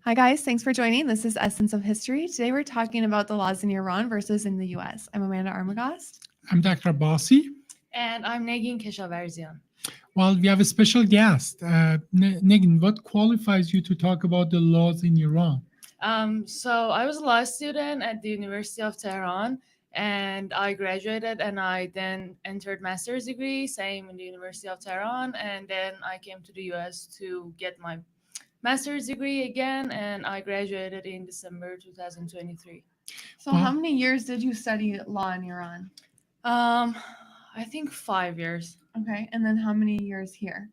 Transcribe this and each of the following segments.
Hi, guys. Thanks for joining. This is Essence of History. Today, we're talking about the laws in Iran versus in the US. I'm Amanda Armagast. I'm Dr. Abbasi. And I'm Negin Keshavarzian. Well, we have a special guest. Negin, what qualifies you to talk about the laws in Iran? So I was a law student at the University of Tehran, and I graduated and I then entered master's degree, same in the University of Tehran, and then I came to the US to get my master's degree again, and I graduated in December 2023. So, how many years did you study law in Iran? I think 5 years. Okay. And then how many years here?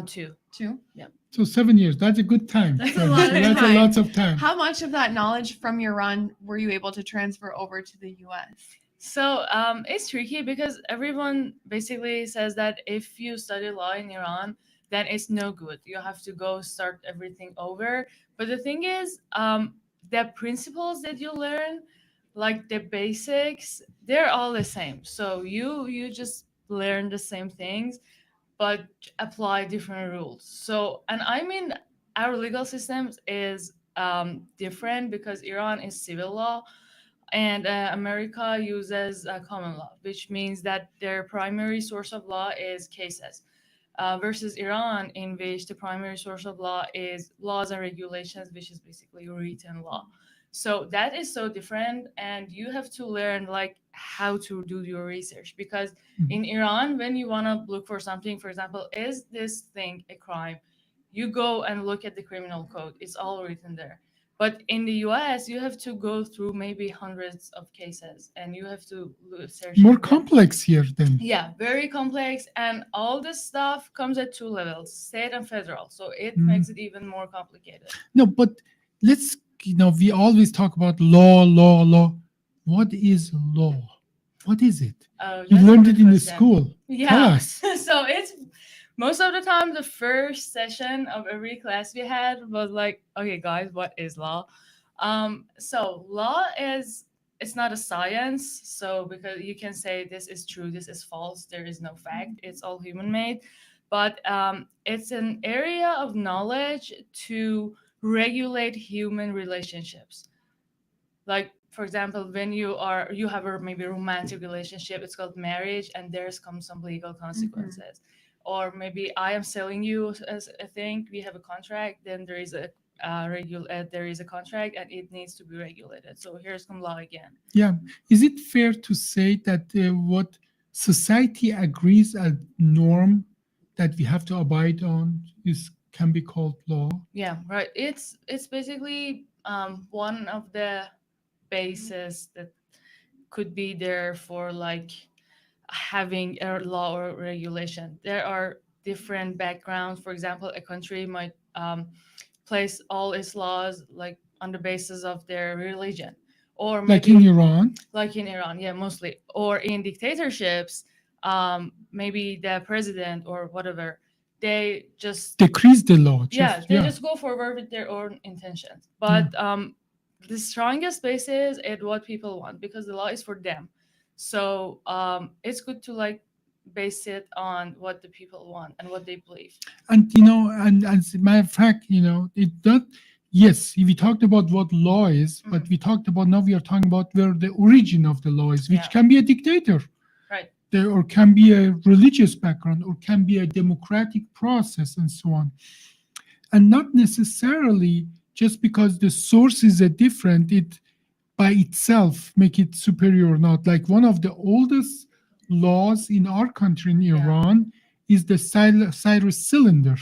2. 2? Yeah. So 7 years. That's a good time. That's a lot of That's time. a lot of time. How much of that knowledge from Iran were you able to transfer over to the US? So it's tricky because everyone basically says that if you study law in Iran, then it's no good. You have to go start everything over. But the thing is, the principles that you learn, like the basics, they're all the same. So you just learn the same things, but apply different rules. So, and I mean, our legal system is different because Iran is civil law and America uses common law, which means that their primary source of law is cases, versus Iran, in which the primary source of law is laws and regulations, which is basically written law. So that is so different, and you have to learn like how to do your research because in Iran, when you want to look for something, for example, is this thing a crime? You go and look at the criminal code; it's all written there. But in the US, you have to go through maybe hundreds of cases and you have to search. More complex here then. Yeah, very complex. And all this stuff comes at 2 levels, state and federal. So it makes it even more complicated. No, but let's, we always talk about law. What is law? What is it? You learned it in the school. Yeah. Tell us. So it's most of the time, the first session of every class we had was like, okay, guys, what is law? So law it's not a science. So because you can say this is true, this is false, there is no fact. It's all human made. But it's an area of knowledge to regulate human relationships. Like, for example, when you have a maybe romantic relationship, it's called marriage, and there's come some legal consequences. Or maybe I am selling you as a thing. We have a contract. Then there is a there is a contract, and it needs to be regulated. So here's some law again. Yeah. Is it fair to say that what society agrees a norm that we have to abide on can be called law? Yeah, right. It's basically one of the bases that could be there for like having a law or regulation. There are different backgrounds. For example, a country might place all its laws like on the basis of their religion, or maybe, like in Iran. Like in Iran, yeah, mostly. Or in dictatorships, maybe the president or whatever, they just decrease the law. They just go forward with their own intentions. But the strongest base is what people want because the law is for them. So it's good to like base it on what the people want and what they believe. And and as a matter of fact, it does. Yes, we talked about what law is, but we are talking about where the origin of the law is, which can be a dictator, right? Or can be a religious background, or can be a democratic process, and so on. And not necessarily just because the sources are different, it by itself make it superior or not. Like one of the oldest laws in our country, in Iran, is the Cyrus cylinder.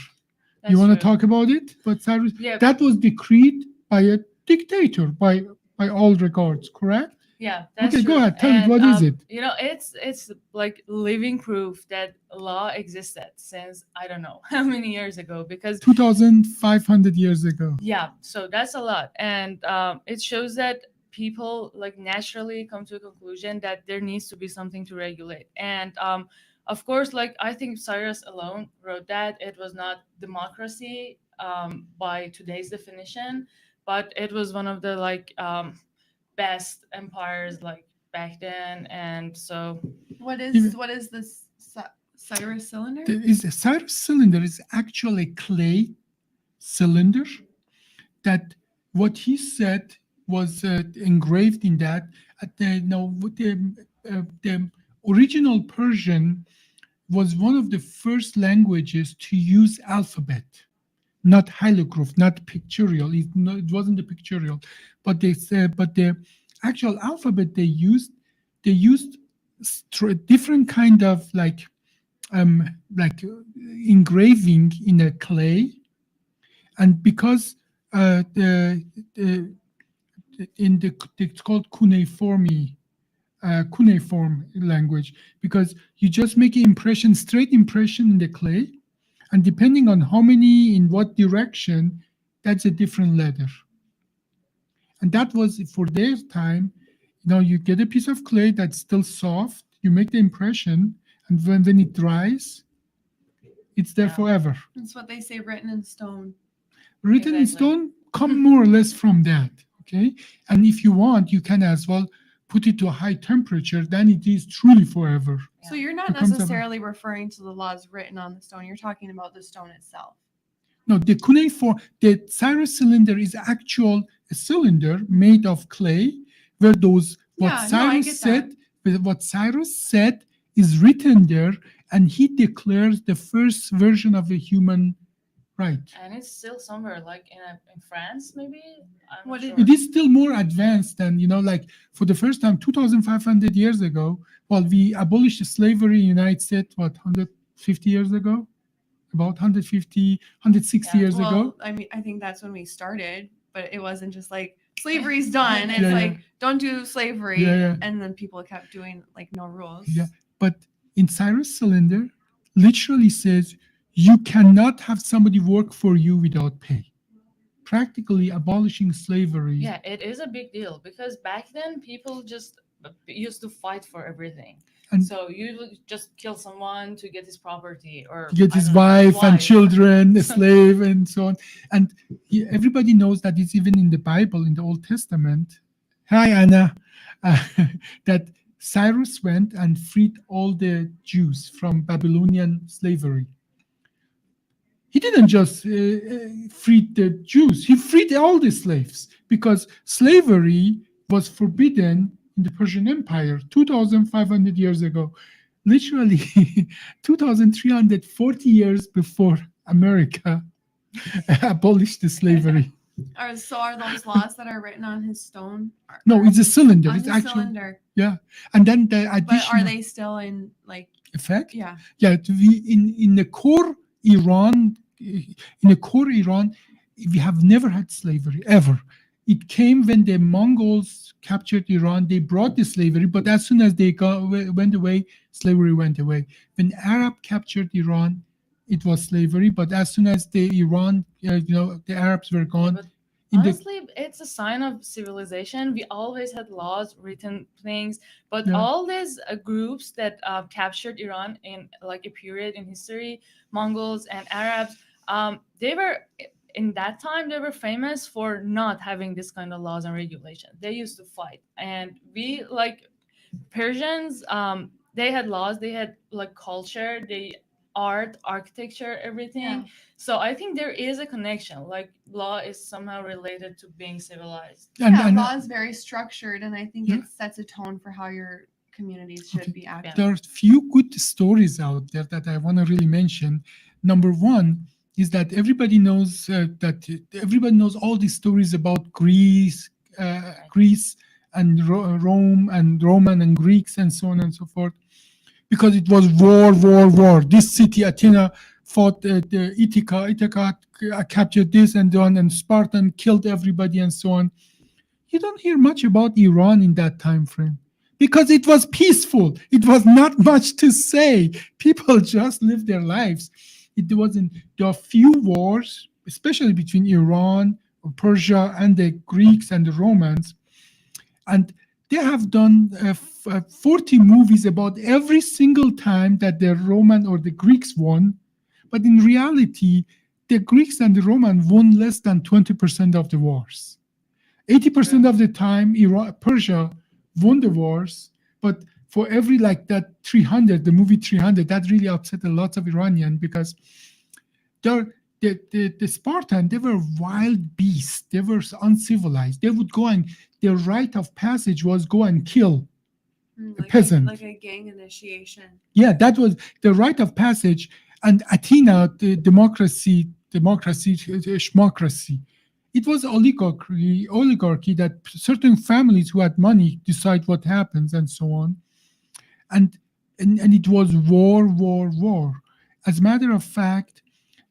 You want to talk about it? But Cyrus, that was decreed by a dictator, by all regards, correct? Yeah, that's okay. True. Go ahead. Tell me, what is it? It's like living proof that law existed since I don't know how many years ago. Because 2,500 years ago. Yeah, so that's a lot, and it shows that people like naturally come to a conclusion that there needs to be something to regulate. And of course, like I think Cyrus alone wrote that it was not democracy by today's definition, but it was one of the like best empires like back then. And so what is this Cyrus cylinder? A Cyrus cylinder is actually a clay cylinder that what he said was engraved in that. No, the original Persian was one of the first languages to use alphabet, not hieroglyph, not pictorial. It wasn't the pictorial, but but the actual alphabet they used different kind of um, like engraving in a clay, and because the in the it's called cuneiform language, because you just make an impression, straight impression in the clay, and depending on how many in what direction, that's a different letter. And that was for their time. Now you get a piece of clay that's still soft, you make the impression, and when it dries, it's there Yeah. forever. That's what they say, written in stone. Written in Exactly. stone come more or less from that. Okay, and if you want, you can as well put it to a high temperature, then it is truly forever. So you're not Becomes a- necessarily referring to the laws written on the stone. You're talking about the stone itself. No, the cuneiform, the Cyrus cylinder is actual a cylinder made of clay, where those what Yeah, no, I Cyrus get said, what Cyrus said is written there, and he declares the first version of a human right. And it's still somewhere like in France, maybe. I'm What not did- sure. It is still more advanced than, like for the first time 2,500 years ago. Well, we abolished slavery in the United States, what, 150 years ago? About 150, 160 Yeah, years Well, ago. I mean, I think that's when we started, but it wasn't just like slavery's done. It's Yeah, like don't do slavery, Yeah, yeah. and then people kept doing like no rules. Yeah. But in Cyrus cylinder, literally says you cannot have somebody work for you without pay. Practically abolishing slavery. Yeah, it is a big deal because back then people just used to fight for everything. And So you would just kill someone to get his property or to get I his don't know, wife and wife. children, a slave, and so on. And everybody knows that it's even in the Bible, in the Old Testament. Hi, Anna. That Cyrus went and freed all the Jews from Babylonian slavery. He didn't just free the Jews, he freed all the slaves, because slavery was forbidden in the Persian Empire 2,500 years ago. Literally 2,340 years before America abolished the slavery. Are those laws that are written on his stone? No, it's a cylinder. On It's his actually, cylinder. and then the But additional are they still in like? effect. Yeah. Yeah, in the core Iran, we have never had slavery ever. It came when the Mongols captured Iran. They brought the slavery, but as soon as they went away, slavery went away. When Arab captured Iran, it was slavery. But as soon as the Arabs were Yeah, gone, but in the honestly, it's a sign of civilization. We always had laws, written things, but Yeah. all these groups that captured Iran in like a period in history, Mongols and Arabs, they were in that time they were famous for not having this kind of laws and regulations. They used to fight, and we like Persians. They had laws, they had like culture, they art, architecture, everything. Yeah. So I think there is a connection. Like law is somehow related to being civilized. Yeah, law is very structured, and I think Yeah. it sets a tone for how your communities should Okay. be acting. there are few good stories out there that I want to really mention. Number one is that everybody knows all these stories about Greece, and Rome and Roman and Greeks and so on and so forth, because it was war. This city, Athena, fought the Ithaca captured this and so on, and Spartan killed everybody and so on. You don't hear much about Iran in that time frame because it was peaceful. It was not much to say. People just lived their lives. There are few wars, especially between Iran, Persia, and the Greeks and the Romans. And they have done 40 movies about every single time that the Roman or the Greeks won. But in reality, the Greeks and the Romans won less than 20% of the wars. 80% of the time, Persia won the wars, but for every like that 300, the movie 300, that really upset a lot of Iranian because the Spartan, they were wild beasts. They were uncivilized. They would go and their rite of passage was go and kill a peasant. Like a gang initiation. Yeah, that was the rite of passage. And Athena, the schmocracy. It was oligarchy that certain families who had money decide what happens and so on. And it was war. As a matter of fact,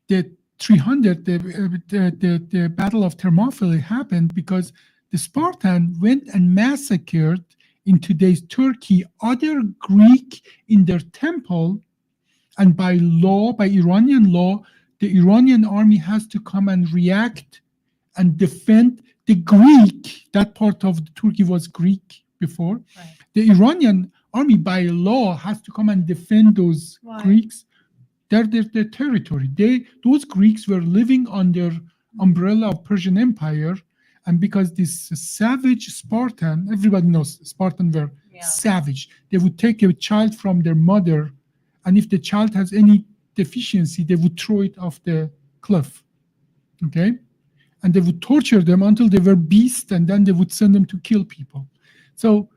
the 300, the Battle of Thermopylae happened because the Spartan went and massacred in today's Turkey other Greek in their temple, and by Iranian law, the Iranian army has to come and react and defend the Greek. That part of Turkey was Greek before. Right. The Iranian army by law has to come and defend those Why? Greeks. They're their territory. Those Greeks were living under umbrella of Persian Empire, and because this savage Spartan, everybody knows Spartans were savage. They would take a child from their mother, and if the child has any deficiency, they would throw it off the cliff. Okay, and they would torture them until they were beasts, and then they would send them to kill people. So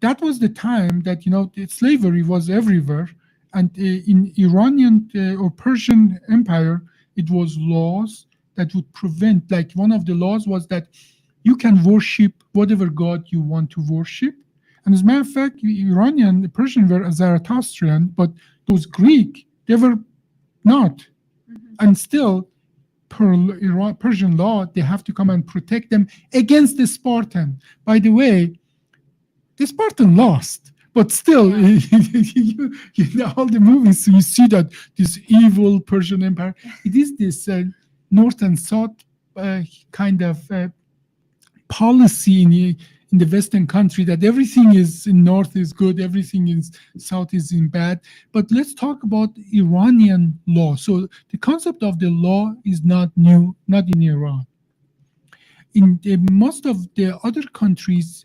that was the time that slavery was everywhere. And in Iranian or Persian Empire, it was laws that would prevent, like one of the laws was that you can worship whatever god you want to worship. And as a matter of fact, the Persian were Zoroastrian, but those Greek, they were not. Mm-hmm. And still, per Persian law, they have to come and protect them against the Spartan. By the way, the Spartan lost. But still, all the movies, you see that this evil Persian Empire, it is this North and South kind of policy in the Western country that everything is in North is good, everything in South is in bad. But let's talk about Iranian law. So the concept of the law is not new, not in Iran. In most of the other countries,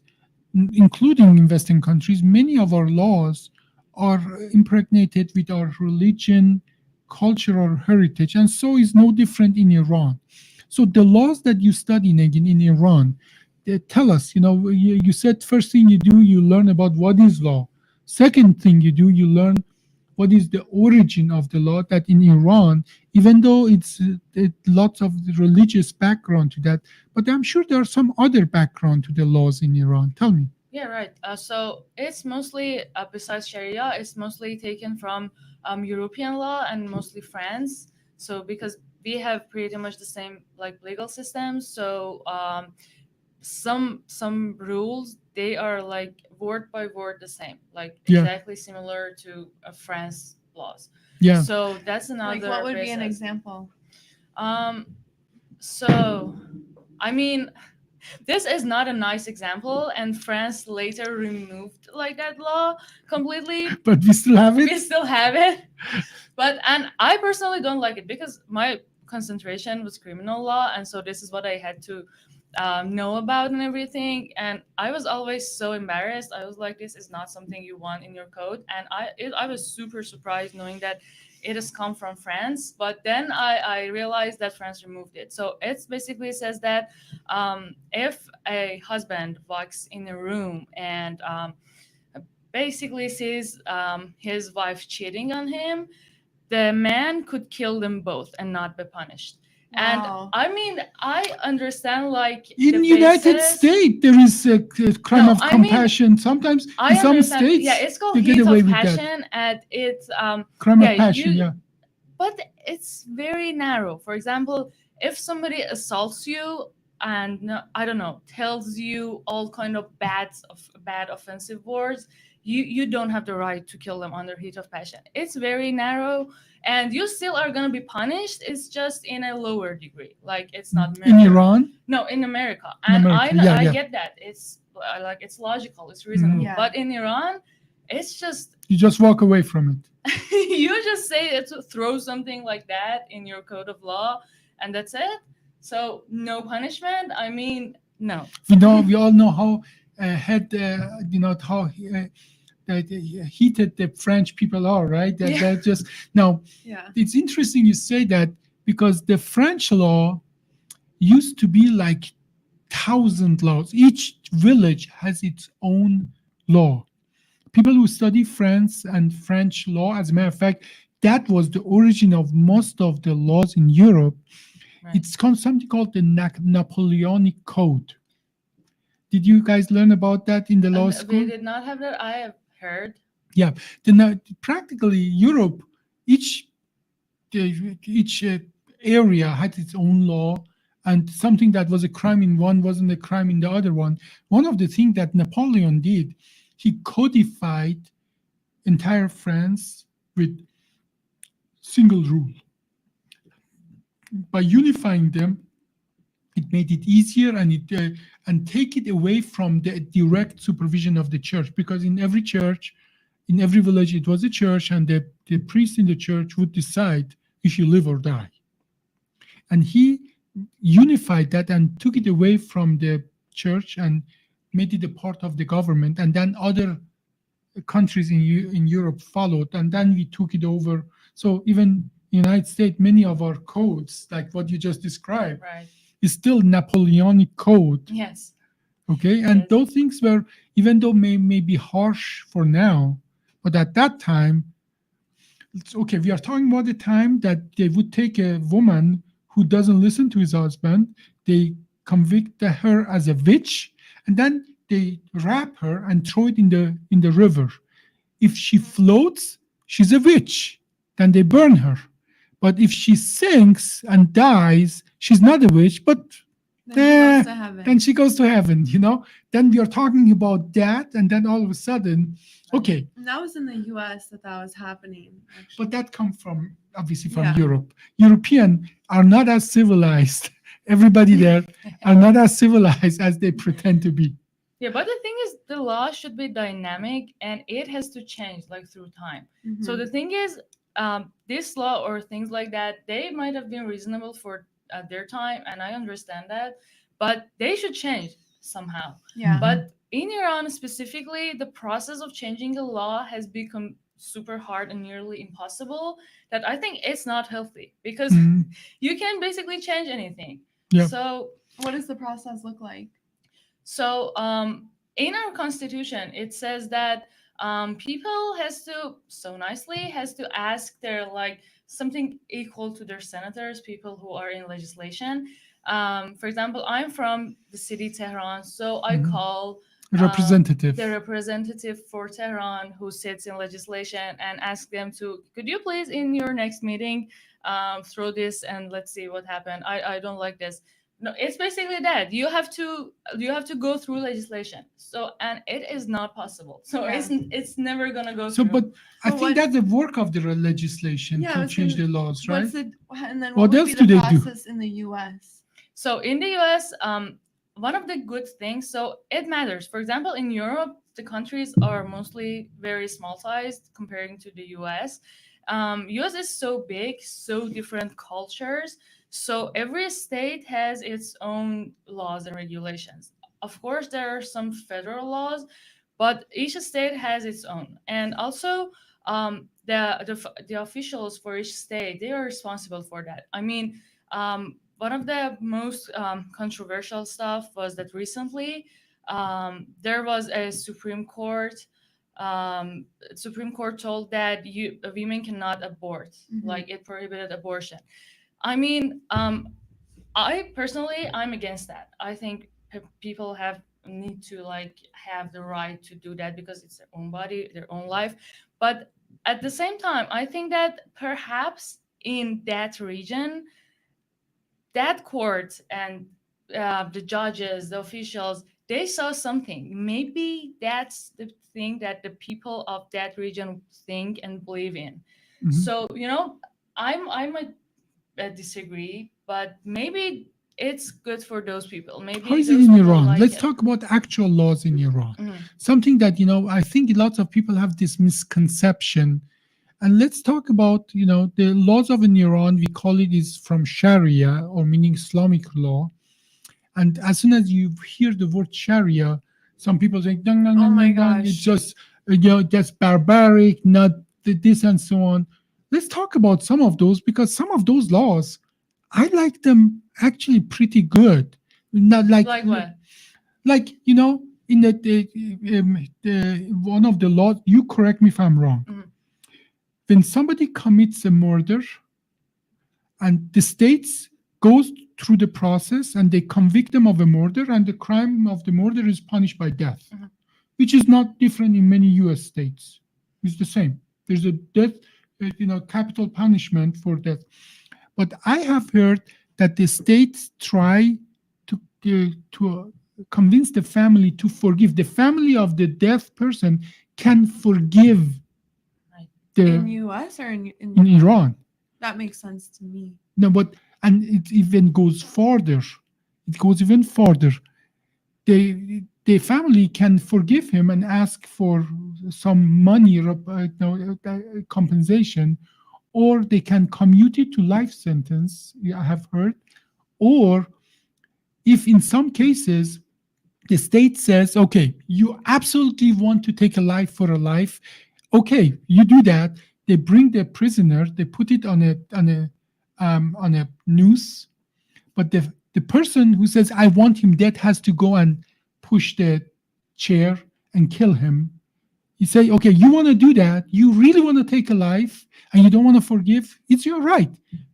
including in Western countries, many of our laws are impregnated with our religion, cultural heritage, and so is no different in Iran. So the laws that you study, Negin, in Iran, they tell us, you said first thing you do, you learn about what is law. Second thing you do, you learn what is the origin of the law, that in Iran, even though it's lots of religious background to that, but I'm sure there are some other background to the laws in Iran. Tell me. Yeah, right. So it's mostly, besides Sharia, it's mostly taken from European law and mostly France. So because we have pretty much the same legal systems, so some rules, they are word by word the same, exactly similar to France laws. Yeah. So that's another. What would be an example? So, I mean, this is not a nice example, and France later removed that law completely. But we still have it. We still have it, and I personally don't like it because my concentration was criminal law, and so this is what I had to know about and everything. And I was always so embarrassed. I was like, this is not something you want in your code, and I was super surprised knowing that it has come from France. But then I realized that France removed it. So it's basically says that if a husband walks in a room and basically sees his wife cheating on him, the man could kill them both and not be punished. Wow. And I mean, I understand in the United States there is a crime of compassion. Sometimes in some states, it's called they heat get away of with passion, and it's crime of passion. But it's very narrow. For example, if somebody assaults you and I don't know, tells you all kind of bad offensive words, you don't have the right to kill them under heat of passion. It's very narrow, and you still are going to be punished. It's just in a lower degree. It's not murder. In Iran? No, in America. And I get that. It's it's logical, it's reasonable. Yeah. But in Iran, it's just you just walk away from it. You just say to throw something like that in your code of law, and that's it. So no punishment. I mean, no. We all know how heated the French people are, right? That just now. Yeah. It's interesting you say that because the French law used to be like 1,000 laws. Each village has its own law. People who study France and French law, as a matter of fact, that was the origin of most of the laws in Europe. Right. It's called something called the Napoleonic Code. Did you guys learn about that in the law We school? did not have that. I have heard. Yeah, practically Europe, each area had its own law, and something that was a crime in one wasn't a crime in the other one. One of the things that Napoleon did, he codified entire France with single rule. By unifying them, it made it easier, and take it away from the direct supervision of the church, because in every church, in every village, it was a church, and the priest in the church would decide if you live or die. And he unified that and took it away from the church and made it a part of the government. And then other countries in Europe followed, and then we took it over. So even United States, many of our codes, like what you just described, Right. is still Napoleonic code. Yes. Okay, and Yes. those things were, even though may be harsh for now, but at that time, it's okay. We are talking about the time that they would take a woman who doesn't listen to his husband, they convict her as a witch, and then they wrap her and throw it in the river. If she floats, she's a witch. Then they burn her. But if she sinks and dies, she's not a witch, but Then he goes to heaven. then she goes to heaven, Then we are talking about that, and then all of a sudden, okay, And that was in the U.S. that was happening. Actually. but that comes from, obviously, from Yeah. Europe. European are not as civilized. Everybody there are not as civilized as they pretend to be. Yeah, but the thing is, the law should be dynamic and it has to change like through time. So Mhm. the thing is, this law or things like that, they might have been reasonable for their time, and I understand that, but they should change somehow. Yeah. But in Iran specifically, the process of changing a law has become super hard and nearly impossible. That I think it's not healthy because Mhm. you can basically change anything. Yeah. So What does the process look like? So in our constitution, it says that people has to ask their like something equal to their senators, people who are in legislation. For example, I'm from the city Tehran, so I Mhm. call Representative. the representative for Tehran who sits in legislation and ask them to, could you please in your next meeting throw this and let's see what happened. I don't like this. No, it's basically that you have to go through legislation. So and it is not possible. So Yeah. it's never gonna go So, through. but I But think what- that's the work of the legislation Yeah, I to was change gonna- the laws, right? And then What what would else be do the they do? process in the U.S.? So in the US, one of the good things, so it matters. For example, in Europe, the countries are mostly very small sized comparing to the US. US is so big, so different cultures. So every state has its own laws and regulations. Of course, there are some federal laws, but each state has its own. And also, the officials for each state, they are responsible for that. I mean, one of the most controversial stuff was that recently there was a Supreme Court told that women cannot abort, Mhm. like it prohibited abortion. I mean, I personally I'm against that. I think people need to like have the right to do that because it's their own body, their own life. But at the same time, I think that perhaps in that region, that court and the judges, the officials, they saw something. Maybe that's the thing that the people of that region think and believe in. Mhm. So I might disagree, but maybe it's good for those people. Maybe How is it those in people Iran? like Let's it. talk about actual laws in Iran. Mhm. Something that, I think lots of people have this misconception. And let's talk about, the laws of in Iran, we call it is from Sharia, or meaning Islamic law. And as soon as you hear the word Sharia, some people say, dang, dang, Oh dang, my dang, dang, it's gosh. just, that's barbaric, not this and so on. Let's talk about some of those, because some of those laws I like them actually pretty good. Not Like what? like in the one of the laws. You correct me if I'm wrong. Mhm. When somebody commits a murder, and the states goes through the process and they convict them of a murder, and the crime of the murder is punished by death, Mhm. which is not different in many U.S. states. It's the same. There's a death, capital punishment for death. But I have heard that the states try to convince the family to forgive. The family of the deaf person can forgive Right. In the US or in in Iran. That makes sense to me. No, but and it even goes further. It goes even further. The family can forgive him and ask for some money or compensation, or they can commute it to life sentence. I have heard, or if in some cases the state says, okay, you absolutely want to take a life for a life, okay, you do that. They bring the prisoner, they put it on a noose, but the person who says I want him dead has to go and push the chair and kill him. You say, okay, you want to do that, you really want to take a life and you don't want to forgive, it's your right,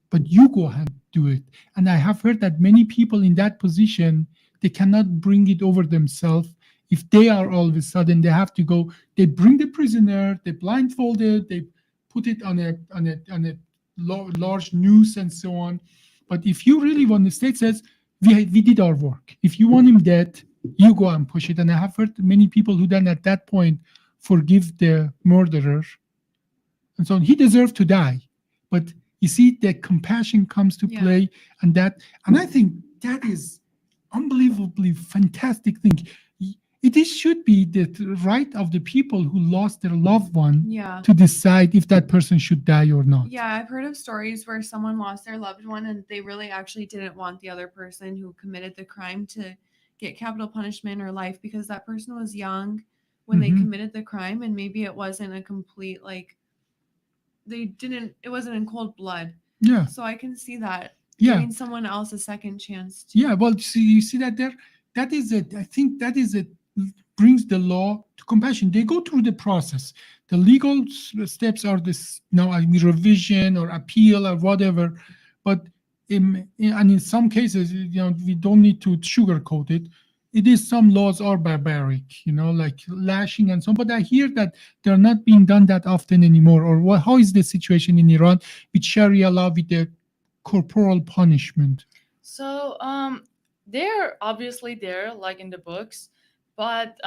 but you go ahead do it. And I have heard that many people in that position, they cannot bring it over themselves. If they are all of a sudden they have to go, they bring the prisoner, they blindfold it, they put it on a large noose and so on. But if you really want, the state says we did our work, if you want him dead, you go and push it. And I have heard many people who then at that point forgive the murderer, and so on. He deserved to die, but you see that compassion comes to Yeah. play, and I think that is unbelievably fantastic thing. It is, should be the right of the people who lost their loved one Yeah. to decide if that person should die or not. Yeah, I've heard of stories where someone lost their loved one and they really actually didn't want the other person who committed the crime to get capital punishment or life because that person was young when they Mhm. committed the crime and maybe it wasn't a complete it wasn't in cold blood. Yeah, So I can see that yeah. giving someone else a second chance to Yeah, well, see, you see that there, that is it. I think that is it. Brings the law to compassion. They go through the process. The legal steps are this now, I mean, revision or appeal or whatever. But and in some cases, we don't need to sugarcoat it. It is, some laws are barbaric, like lashing and so on. But I hear that they're not being done that often anymore. Or how is the situation in Iran with Sharia law, with the corporal punishment? So they're obviously there, like in the books, but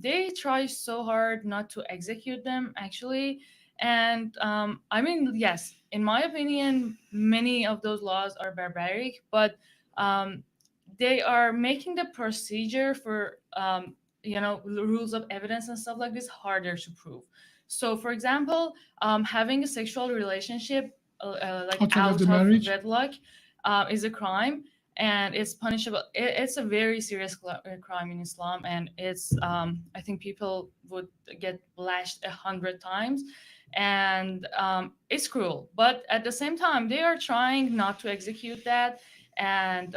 they try so hard not to execute them actually. And I mean, yes, in my opinion, many of those laws are barbaric, but um, they are making the procedure for the rules of evidence and stuff like this harder to prove. So, for example, having a sexual relationship like Outside of out the of marriage? wedlock is a crime, and it's punishable. It's a very serious crime in Islam, and it's I think people would get lashed 100 times, and it's cruel. But at the same time, they are trying not to execute that, and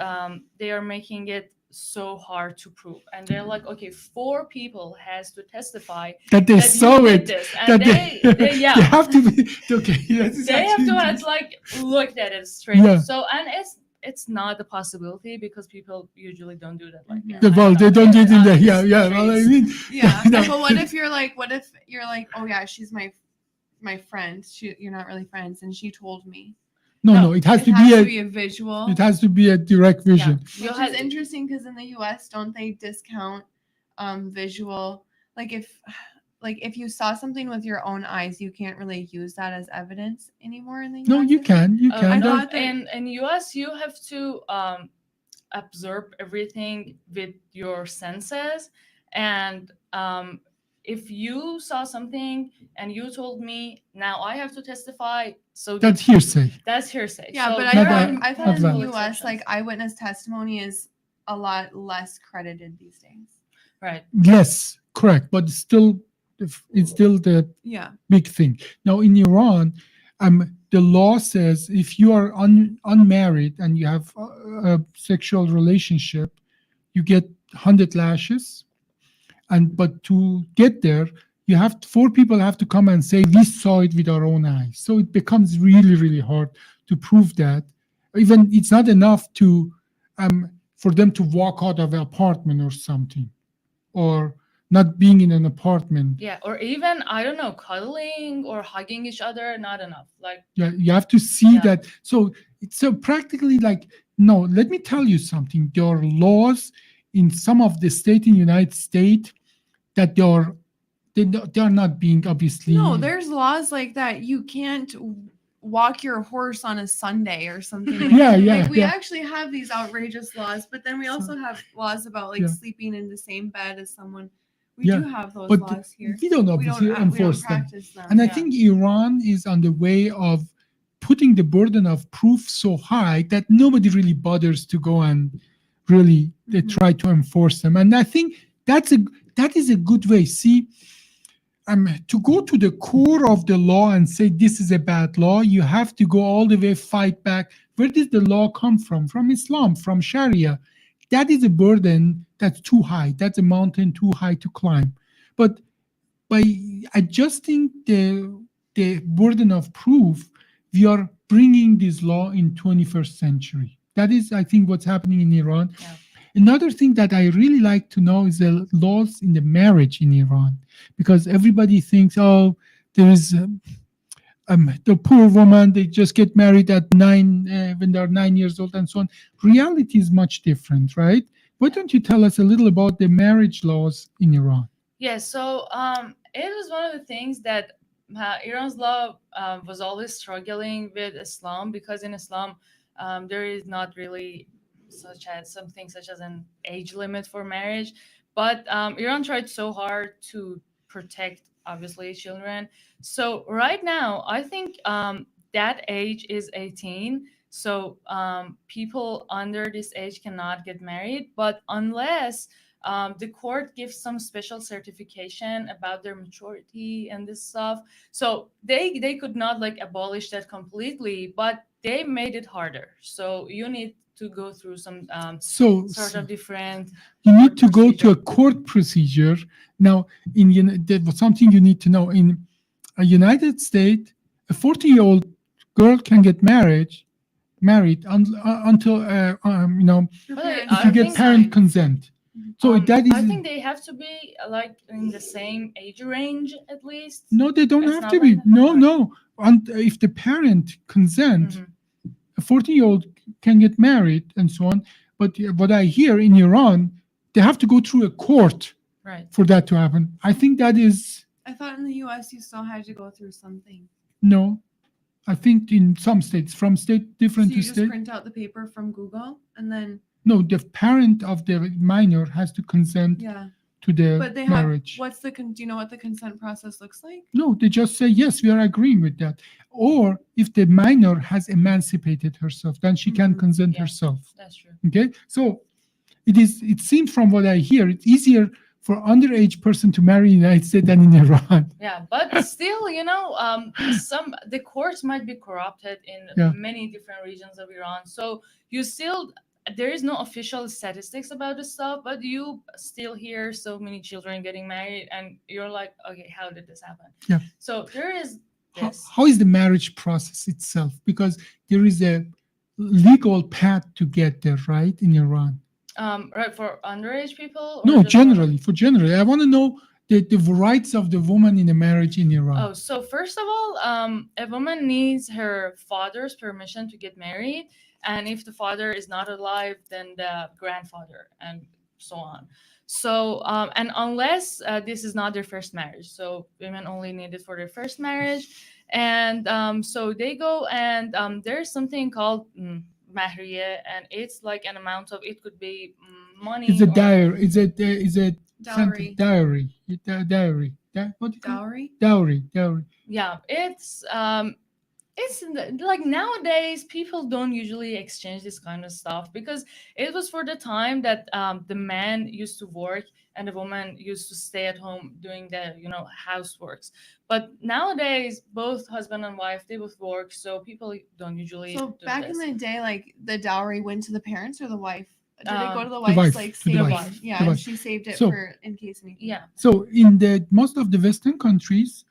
they are making it so hard to prove. And they're like, okay, 4 people has to testify That they that saw you did it. this, That and they yeah. they have to be okay. That is They have actually to have interesting. like looked at it straight. Yeah. So, and it's not a possibility because people usually don't do that like Mhm. that. Well, they don't do it in the, yeah, yeah. Well, I mean, Yeah. no. But what if you're like, oh yeah, she's my friend. You're not really friends, and she told me. No, it has It to has be to a, be a visual. it has to be a direct vision. You Which had- is interesting because in the US, don't they discount visual? Like if you saw something with your own eyes, you can't really use that as evidence anymore in the US. No, you can, you I can. There- thought that- in US you have to absorb everything with your senses, and if you saw something and you told me, now I have to testify. So That's hearsay. that's hearsay. Yeah, So but there Not are that- I thought in not the that. US, like eyewitness testimony is a lot less credited these days. right. Yes, correct. But it's still the Yeah. big thing. Now in Iran, the law says if you are unmarried and you have a sexual relationship, you get 100 lashes. And but to get there, you have four people have to come and say we saw it with our own eyes. So it becomes really, really hard to prove that. Even it's not enough to for them to walk out of an apartment or something, or not being in an apartment. Yeah, or even I don't know, cuddling or hugging each other, not enough. Like Yeah, you have to see Yeah. that. So it's so practically like no. Let me tell you something. There are laws in some of the state in United States that they are not being obviously. No, there's laws like that. You can't walk your horse on a Sunday or something. Like, Yeah, yeah, like we yeah. actually have these outrageous laws, but then we also have laws about like Yeah. sleeping in the same bed as someone. We Yeah, do have those but laws here. we don't We obviously don't enforce them. practice them. And I Yeah. think Iran is on the way of putting the burden of proof so high that nobody really bothers to go and really they Mhm. try to enforce them. And I think that is a good way. See, to go to the core of the law and say this is a bad law, you have to go all the way fight back. Where did the law come from? From Islam, from Sharia. That is a burden that's too high. That's a mountain too high to climb. But by adjusting the burden of proof, we are bringing this law in 21st century. That is, I think, what's happening in Iran. Yeah. Another thing that I really like to know is the laws in the marriage in Iran, because everybody thinks, oh, there is the poor woman, they just get married at when they're 9 years old and so on. Reality is much different, right? Why don't you tell us a little about the marriage laws in Iran? Yeah, so it was one of the things that Iran's law was always struggling with Islam, because in Islam there is not really something such as an age limit for marriage, but Iran tried so hard to protect obviously children. So right now, I think that age is 18. So people under this age cannot get married, but unless the court gives some special certification about their maturity and this stuff. So they could not like abolish that completely, but they made it harder. So you need to go through some So sort of different. you need court to go to a procedure. court procedure. Now, there was something you need to know. In a United States, a 40-year-old girl can get married until Your But parents if I you have get think- parent signed. consent. So that is I think they have to be like in the same age range at least. no, they don't It's have not to like be. that? No, Okay. no. And if the parent consent, Mhm. a 40-year-old can get married and so on. But what I hear in Iran, they have to go through a court Right. for that to happen. I think that is I thought in the U.S. you still had to go through something. no. I think in some states, from state So different you to just state. print out the paper from Google and then No, the parent of the minor has to consent yeah. to the But they have marriage. what's the do you know what the consent process looks like? No, they just say yes, we are agreeing with that. Or if the minor has emancipated herself, then she can Mhm. consent Yeah. herself. That's true. Okay, so it seems from what I hear, it's easier for underage person to marry in the United States than in Iran. Yeah, but still, some the courts might be corrupted in Yeah. many different regions of Iran. So you still there is no official statistics about this stuff, but you still hear so many children getting married, and you're like, okay, how did this happen? Yeah. So there is How, this. how is the marriage process itself? Because there is a legal path to get there, right, in Iran. Right, for underage people? Or No, just for- generally, I want to know the rights of the woman in a marriage in Iran. Oh, so first of all, a woman needs her father's permission to get married, and if the father is not alive, then the grandfather, and so on. So, and unless this is not their first marriage, so women only need it for their first marriage, and so they go and there's something called mahriye, and it's like an amount of it could be money. It's a or- diary. Is a Dowry. Diary. What do you call it? Dowry? Dowry. Yeah, it's it's like nowadays people don't usually exchange this kind of stuff because it was for the time that the man used to work and the woman used to stay at home doing the houseworks. But nowadays both husband and wife, they both work, so people don't usually So do back in this. the day, like the dowry went to the parents or the wife? Did it go to the The wife's wife, like to the savings? wife. Yeah, The and wife. she saved it So- for in case anything. Yeah. So in the most of the Western countries,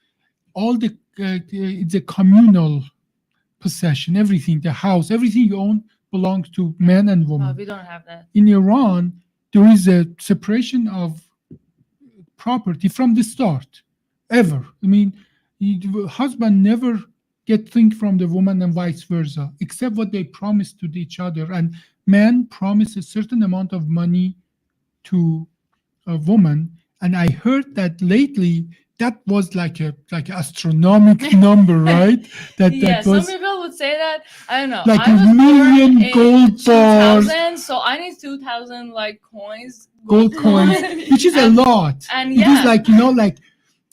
all the it's a communal possession. Everything, the house, everything you own belongs to man and woman. We don't have that. In Iran, there is a separation of property from the start, ever. I mean, the husband never get things from the woman and vice versa, except what they promise to each other. And man promise a certain amount of money to a woman. And I heard that lately that was like astronomical number, right? Yeah, That was some people would say that. I don't know. like I a was born million in gold bars, 2000, so I need 2000 like coins, gold coins, which is a And- lot. and It is yeah. like like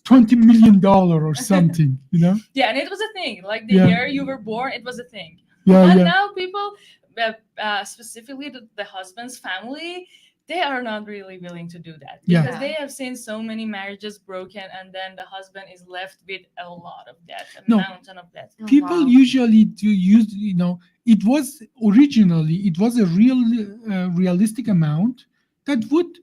$20 million or something, Yeah, and it was a thing. Like the Yeah. year you were born, it was a thing. Yeah, But yeah. now people, specifically the husband's family, they are not really willing to do that Yeah. because they have seen so many marriages broken, and then the husband is left with a lot of debt, a No. mountain of debt. Oh, People wow. usually do use, it was originally, it was a realistic amount that would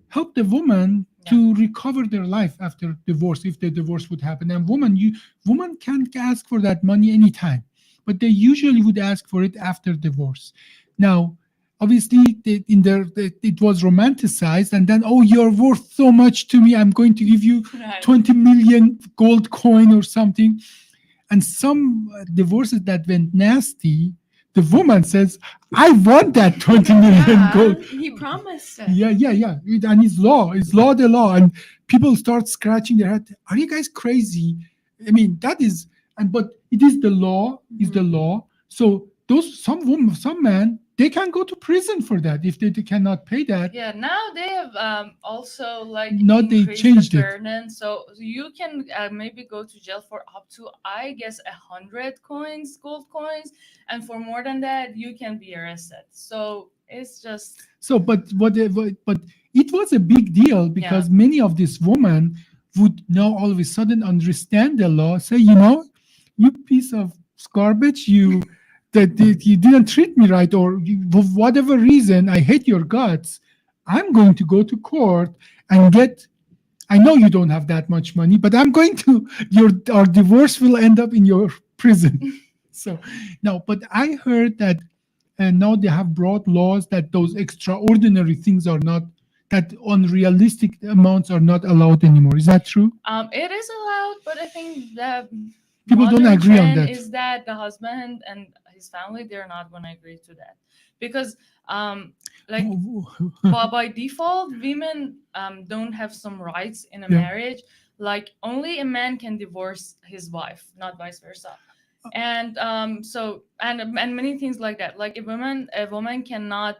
help the woman to recover their life after divorce, if the divorce would happen. And woman can ask for that money anytime, but they usually would ask for it after divorce. Now, obviously, it was romanticized, and then, oh, you're worth so much to me, I'm going to give you Right. 20 million gold coin or something. And some divorces that went nasty, the woman says, I want that 20 million Yeah, gold. he promised it. Yeah. And it's law, the law. And people start scratching their head. Are you guys crazy? I mean, that is, but it is the law, is the law. So some men, they can go to prison for that if they cannot pay that. Yeah, now they have also like Now they increased changed the it. burden, so you can maybe go to jail for up to, I guess, 100 coins, gold coins, and for more than that, you can be arrested. So it's just So, but it was a big deal because many of these women would now all of a sudden understand the law, say, you piece of garbage, that you didn't treat me right, or for whatever reason, I hate your guts. I'm going to go to court and get. I know you don't have that much money, but I'm going to. Our divorce will end up in your prison. So, no, but I heard that. And now they have brought laws that those extraordinary things are not, that unrealistic amounts are not allowed anymore. Is that true? it is allowed, but I think that People don't modern agree on trend that. is that the husband and his family, they're not going to agree to that because like by default, women don't have some rights in a Yeah. marriage. Like only a man can divorce his wife, not vice versa. And so and many things like that. Like a woman cannot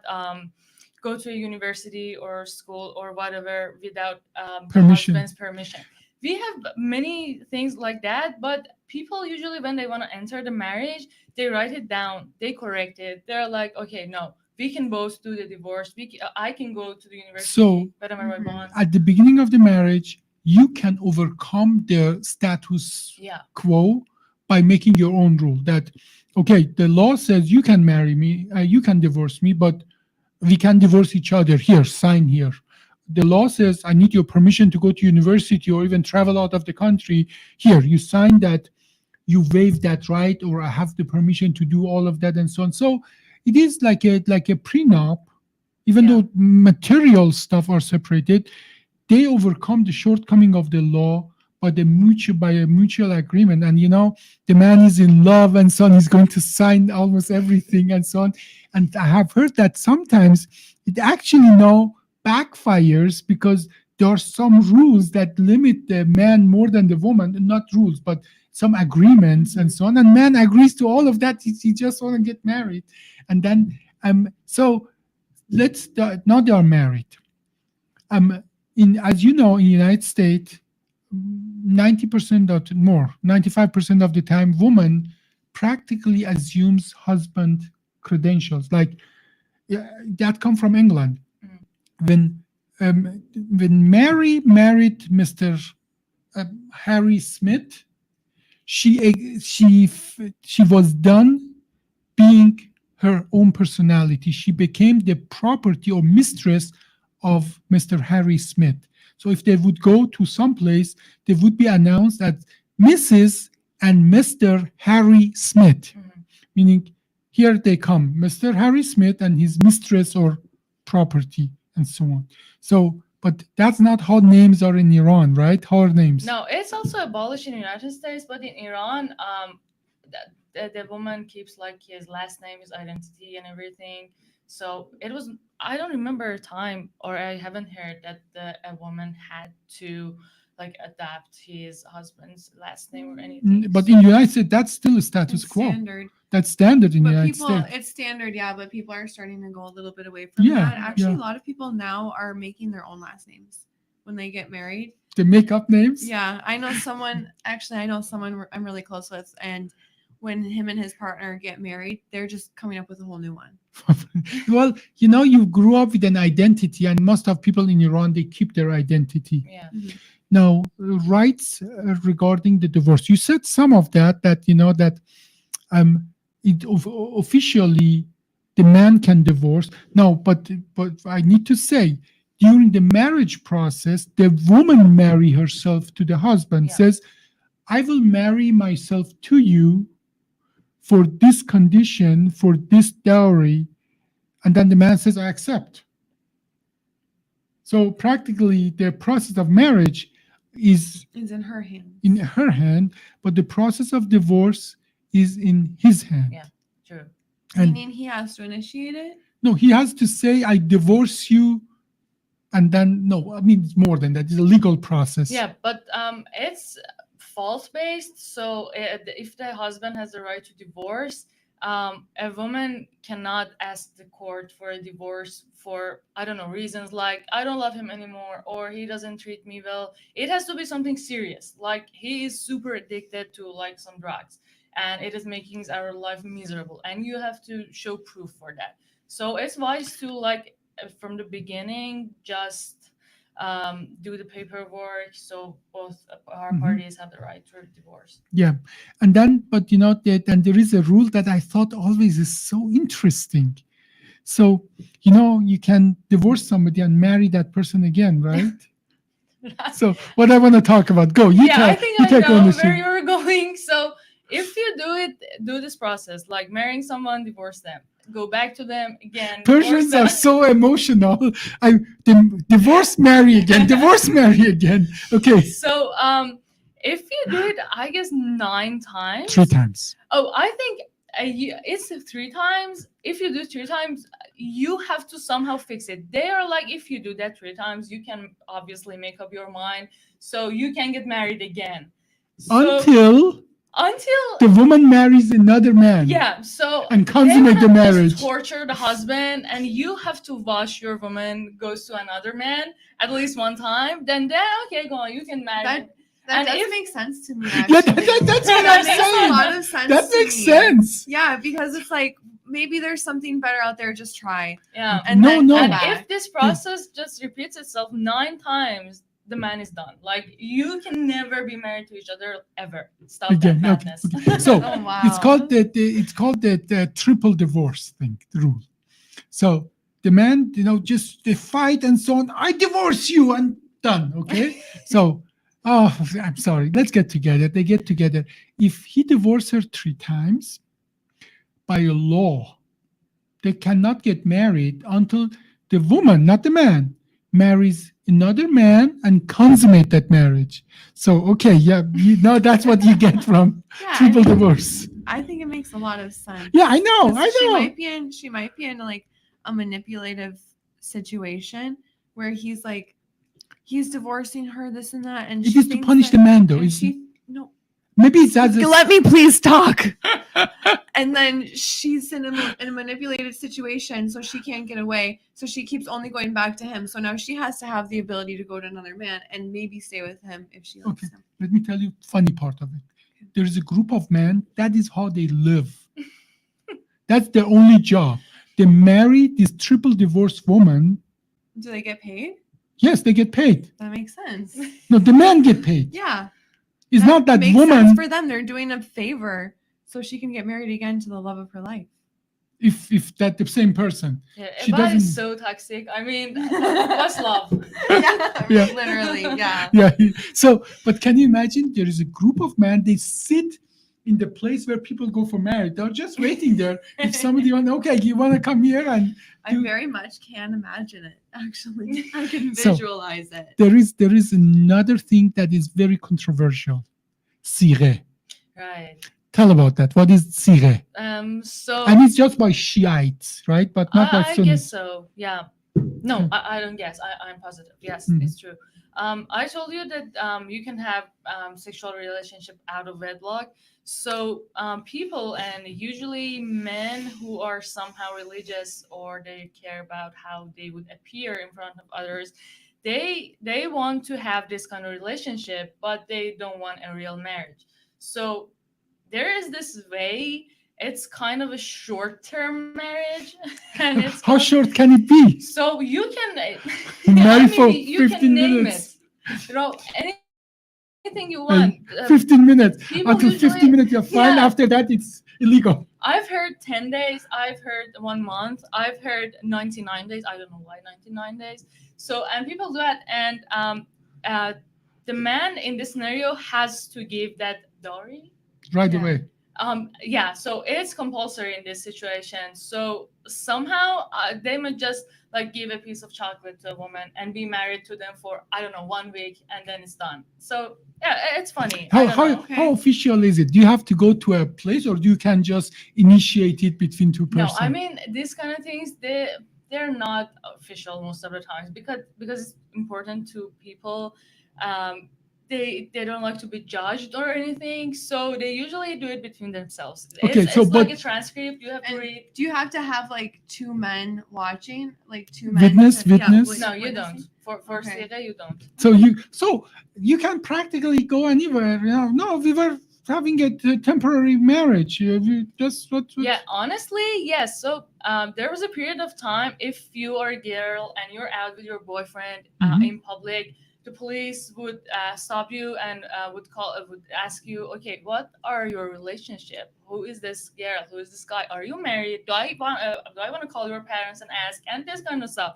go to a university or school or whatever without the Permission. husband's permission. We have many things like that, but people usually when they want to enter the marriage, they write it down, they correct it. They're like, okay, no, we can both do the divorce. I can go to the university So, whatever I want. At the beginning of the marriage, you can overcome the status Yeah. quo by making your own rule that, okay, the law says you can marry me, you can divorce me, but we can divorce each other. Here, sign here. The law says I need your permission to go to university or even travel out of the country. Here, you sign that you waive that right, or I have the permission to do all of that, and so on. So it is like a prenup, even Yeah. though material stuff are separated. They overcome the shortcoming of the law by a mutual agreement. And the man is in love, and so on. He's going to sign almost everything, and so on. And I have heard that sometimes it actually now backfires because there are some rules that limit the man more than the woman. Not rules, but some agreements and so on. And man agrees to all of that. He just want to get married, and then so now they are married. As you know, in the United States, 90% or more, 95% of the time, women practically assumes husband credentials, like that come from England. When Mary married Mr. Harry Smith, she was done being her own personality. She became the property or mistress of Mr. Harry Smith. So if they would go to some place, they would be announced as Mrs. and Mr. Harry Smith, meaning here they come, Mr. Harry Smith and his mistress or property, and so on. So, but that's not how names are in Iran, right? How are names? No, it's also abolished in the United States, but in Iran, the woman keeps like his last name, his identity, and everything. So it was. I don't remember a time, or I haven't heard that a woman had to like adapt his husband's last name or anything. But in the United States, that's still a status It's quo. standard. That's standard in the But United people, States. it's standard, yeah, but people are starting to go a little bit away from Yeah, that. Actually, yeah. a lot of people now are making their own last names when they get married. They make up names. Yeah, I know someone, I'm really close with, and when him and his partner get married, they're just coming up with a whole new one. Well, you grew up with an identity, and most of people in Iran, they keep their identity. Yeah. Now, rights regarding the divorce. You said some of that officially the man can divorce. No, but I need to say, during the marriage process, the woman marry herself to the husband, Yeah. says, I will marry myself to you for this condition, for this dowry. And then the man says, I accept. So practically the process of marriage is It's in her hands. in her hand, but the process of divorce is in his hand. Yeah. True. And Meaning he has to initiate it? no, he has to say, I divorce you. And then, no, I mean, it's more than that. It's a legal process. Yeah, but it's fault based. So if the husband has the right to divorce, a woman cannot ask the court for a divorce for, I don't know, reasons like I don't love him anymore or he doesn't treat me well. It has to be something serious, like he is super addicted to like some drugs and it is making our life miserable, and you have to show proof for that. So it's wise to like from the beginning just do the paperwork so both our Mhm. parties have the right to divorce. Yeah. And then, but and there is a rule that I thought always is so interesting. So, you can divorce somebody and marry that person again, right? So what I want to talk about, go. I think I take know ownership. where you're going. So if you do this process, like marrying someone, divorce them, go back to them again. Persians divorce are so emotional. Divorce, marry again, divorce, marry again. Okay. them. So if you do it, I guess 9 times. 3 times. Oh, I think it's 3 times. If you do 3 times, you have to somehow fix it. They are like, if you do that 3 times, you can obviously make up your mind, so you can get married again. So, until the woman marries another man. yeah, so And they consummate the have to marriage. torture the husband, and you have to watch your woman goes to another man at least 1 time. Then okay, go on, you can marry. That And does if- make sense to me, Yeah, actually. that's what That I'm makes a saying. lot of sense That to makes me. sense. Yeah, because it's like maybe there's something better out there. Just try. Yeah, And No, then no. go and back. if this process just repeats itself 9 times, the man is done. Like you can never be married to each other ever. Stop Again, that okay, madness. okay. So Oh, wow. it's called the triple divorce thing, the rule. So the man, just they fight and so on. I divorce you and done. Okay. So, I'm sorry. Let's get together. They get together. If he divorced her 3 times, by law, they cannot get married until the woman, not the man, marries another man and consummate that marriage. So, okay, yeah, that's what you get from Yeah, triple divorce. I think it makes a lot of sense. Yeah, I know. 'Cause She I might be in like a manipulative situation where he's divorcing her, this and that, and It she is to thinks punish that- the man, though. and It's, no. maybe it's as a, Let me please talk. And then she's in a manipulated situation, so she can't get away. So she keeps only going back to him. So now she has to have the ability to go to another man and maybe stay with him if she likes Okay. him. Let me tell you funny part of it. there is a group of men that is how they live. That's their only job. They marry this triple divorced woman. Do they get paid? Yes, they get paid. That makes sense. No, the men get paid. Yeah. It's not that makes woman. sense for them. They're doing a favor so she can get married again to the love of her life. If that the same person. Yeah, She Abbasi is doesn't- so toxic. I mean, what's love? Yeah. Literally, yeah. Yeah. So, but can you imagine? There is a group of men. They sit in the place where people go for marriage. They're just waiting there. If somebody want, okay, you want to come here, and I very much can imagine it. Actually, I can So- visualize it. there is another thing that is very controversial. Sire. Right. Tell about that. What is sire? So And it's just by Shiites, right? But not by I Sunnis. guess so. Yeah. No, Hmm. I don't guess. I'm positive. Yes, Mhm. it's true. I told you that you can have sexual relationship out of wedlock. So people and usually men who are somehow religious or they care about how they would appear in front of others, they want to have this kind of relationship, but they don't want a real marriage. So there is this way. It's kind of a short-term marriage, and it's How called- short can it be? So you can Marry I for mean, you 15 can name minutes. it. You know, anything you want. 15 minutes. People Until usually- 15 minutes, you're fine. Yeah. After that, it's illegal. I've heard 10 days. I've heard 1 month. I've heard 99 days. I don't know why 99 days. So and people do that, and the man in this scenario has to give that dowry. Right Yeah. away. Yeah, so it's compulsory in this situation. So somehow they might just like give a piece of chocolate to a woman and be married to them for I don't know 1 week and then it's done. So yeah, it's funny. I How, don't how, know. Okay. how official is it? Do you have to go to a place or you can just initiate it between two No, persons? I mean these kind of things they're not official most of the times because it's important to people. They don't like to be judged or anything, so they usually do it between themselves. Okay, it's so like but- a transcript you have to And read. do you have to have like two men watching, like two men? Witness- witness? wit- No, you witnessing? don't. For Okay. Sega, you don't. So you can practically go anywhere. You know, no, we were having a temporary marriage. We just what? Yeah, honestly, yes. So there was a period of time if you are a girl and you're out with your boyfriend Mhm. in public, the police would stop you and would ask you, okay, what are your relationship? Who is this girl? Who is this guy? Are you married? Do I want to call your parents and ask and this kind of stuff?